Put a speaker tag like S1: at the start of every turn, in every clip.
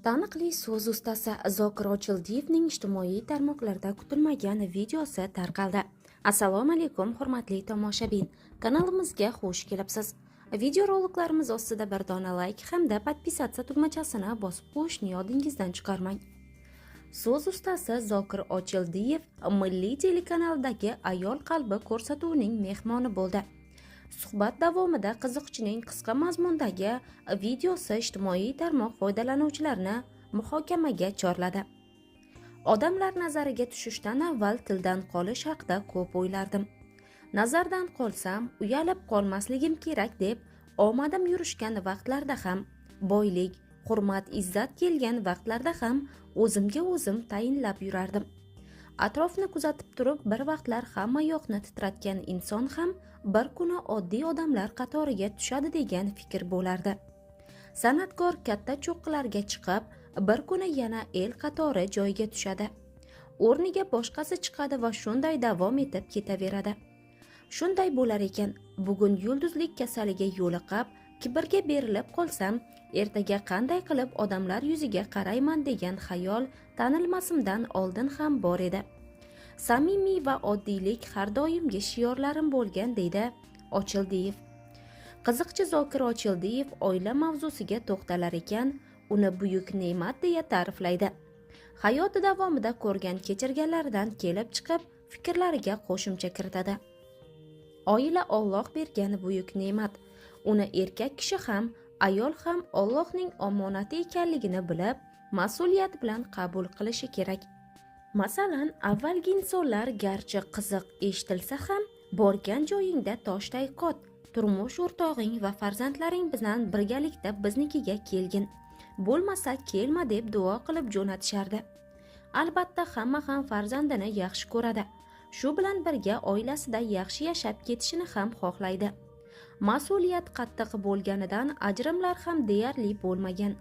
S1: Taniqli so'z ustasi Zokir Ochildiyevning ijtimoiy tarmoqlarda kutilmagan videosi tarqaldi. Assalomu alaykum hurmatli tomoshabin. Kanalimizga xush kelibsiz. Videoroliklarimiz ostida bir dona like hamda podpisatsiya tugmachasini bosib qo'yishni yodingizdan chiqarmang. So'z ustasi Zokir Ochildiyev Milliy telekanaldagi Ayol qalbi ko'rsatuvining mehmoni bo'ldi. Suhbat davomida qiziqchining qisqa mazmundagi videosi ijtimoiy tarmoq foydalanuvchilarini muhokamaga chorladi. Odamlar nazariga tushishdan avval tildan qolish haqida ko'p o'ylardim. Nazardan qolsam, uyalib qolmasligim kerak deb omadim yurishgan vaqtlarda ham, boylik, hurmat, izzat kelgan vaqtlarda ham o'zimga o'zim tayinlab yurardim. Atrofni kuzatib turib, bir vaqtlar hamma yoqni titratgan inson ham bir kuni oddiy odamlar qatoriga tushadi degan fikr bo'lardi. San'atkor katta cho'qqilarga chiqib, bir kuni yana el qatori joyiga tushadi. O'rniga boshqasi chiqadi va shunday davom etib ketaveradi. Shunday bo'lar ekan, bugun yulduzlik kasaliga yo'liqib, kibrga berilib qolsam, ertaga qanday qilib odamlar yuziga qarayman degan xayol tanilmasimdan oldin ham bor edi. Samimiy va oddiylik har doimgi shiorlarim bo'lgan, deydi Ochildiyev. Qiziqchi Zokir Ochildiyev oila mavzusiga to'xtalar ekan, uni buyuk ne'mat deya ta'riflaydi. Hayoti davomida ko'rgan kechirganlaridan kelib chiqib, fikrlariga qo'shimcha kiritadi. Oila Alloh bergan buyuk ne'mat. Uni erkak kishi ham, ayol ham Allohning omonati ekanligini bilib, mas'uliyat bilan qabul qilishi kerak. Masalan, avvalgi insonlar garchi qiziq eshitilsa ham, borgan joyingda toshday qot, turmush o'rtog'ing va farzandlaring bilan birgalikda biznikiga kelgin. Bo'lmasa kelma deb duo qilib jo'natishardi. Albatta, hamma ham farzandini yaxshi ko'radi. Shu bilan birga oilasida yaxshi yashab ketishini ham xohlaydi. Mas'uliyat qattiq bo'lganidan ajrimlar ham deyarli bo'lmagan.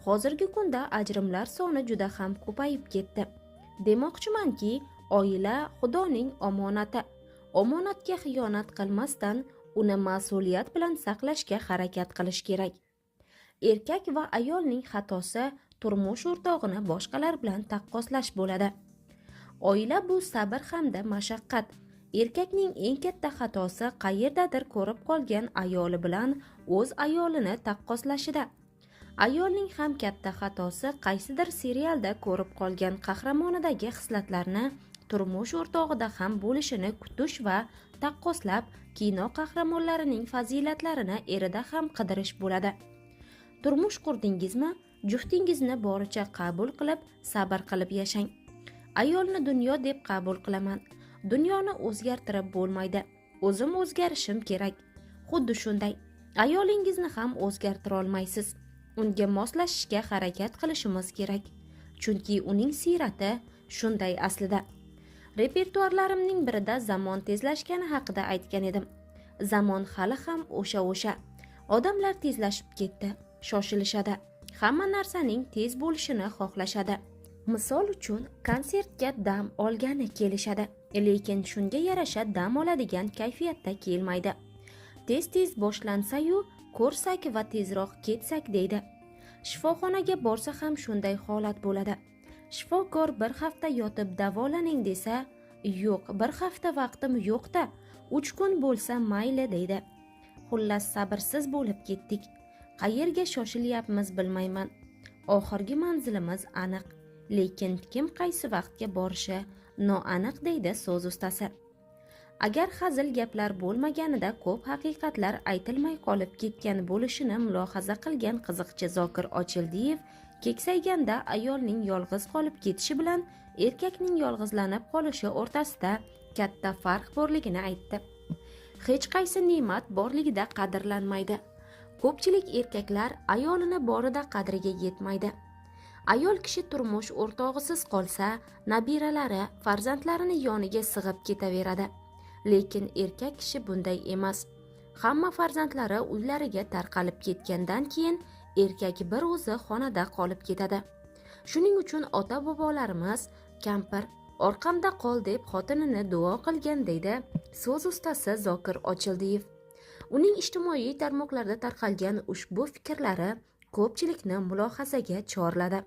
S1: Hozirgi kunda ajrimlar soni juda ham ko'payib ketdi. Demoqchimanki, oila Xudoning omonati. Omonatga xiyonat qilmasdan uni mas'uliyat bilan saqlashga harakat qilish kerak. Erkak va ayolning xatosi turmush o'rtog'ini boshqalar bilan taqqoslash bo'ladi. Oila bu sabr hamda mashaqqat. Erkakning eng katta xatosi qayerdadir ko'rib qolgan ayoli bilan o'z ayolini taqqoslashida. Ayolning ham katta xatosi qaysidir serialda ko'rib qolgan qahramonidagi xislatlarni turmush o'rtog'ida ham bo'lishini kutish va taqqoslab, kino qahramonlarining fazilatlarini erida ham qidirish bo'ladi. Turmush qurdingizmi? Juftingizni boricha qabul qilib, sabr qilib yashang. Ayolni dunyo deb qabul qilaman. Dunyoni o'zgartirib bo'lmaydi. O'zim o'zgarishim kerak. Xuddi shunday. Ayolingizni ham o'zgartira olmaysiz. Unga moslashishga harakat qilishimiz kerak. Chunki uning siyrati shunday aslida. Repertuarlarimning birida zamon tezlashgani haqida aytgan edim. Zamon hali ham o'sha. Odamlar tezlashib ketdi, shoshilishadi. Hamma narsaning tez bo'lishini xohlashadi. Misol uchun, konsertga dam olgani kelishadi, lekin shunga yarasha dam oladigan kayfiyatda kelmaydi. Tez boshlansa-yu, ko'rsak va tezroq ketsak deydi. Shifoxonaga borsa ham shunday holat bo'ladi. Shifokor bir hafta yotib davolaning desa, yo'q, bir hafta vaqtim yo'q-da, 3 kun bo'lsa mayli deydi. Xullas, sabrsiz bo'lib ketdik. Qayerga shoshilyapmiz bilmayman. Oxirgi manzilimiz aniq, lekin kim qaysi vaqtga borishi noaniq, deydi so'z ustasi. Agar hazil gaplar bo'lmaganida ko'p haqiqatlar aytilmay qolib ketgan bo'lishini mulohaza qilgan qiziqchi Zokir Ochildiyev, keksayganda ayolning yolg'iz qolib ketishi bilan erkakning yolg'izlanib qolishi o'rtasida katta farq borligini aytdi. Hech qaysi ne'mat borligida qadrlanmaydi. Ko'pchilik erkaklar ayolini borida qadriga yetmaydi. Ayol kishi turmush o'rtog'isiz qolsa, nabiralari, farzandlarini yoniga sig'ib ketaveradi. Lekin erkak kishi bunday emas. Hamma farzandlari uylariga tarqalib ketgandan keyin erkak bir o'zi xonada qolib ketadi. Shuning uchun ota-bobolarimiz kampir orqamda qol deb xotinini duo qilgan, deydi so'z ustasi Zokir Ochildiyev. Uning ijtimoiy tarmoqlarda tarqalgan ushbu fikrlari ko'pchilikni mulohazaga chorladi.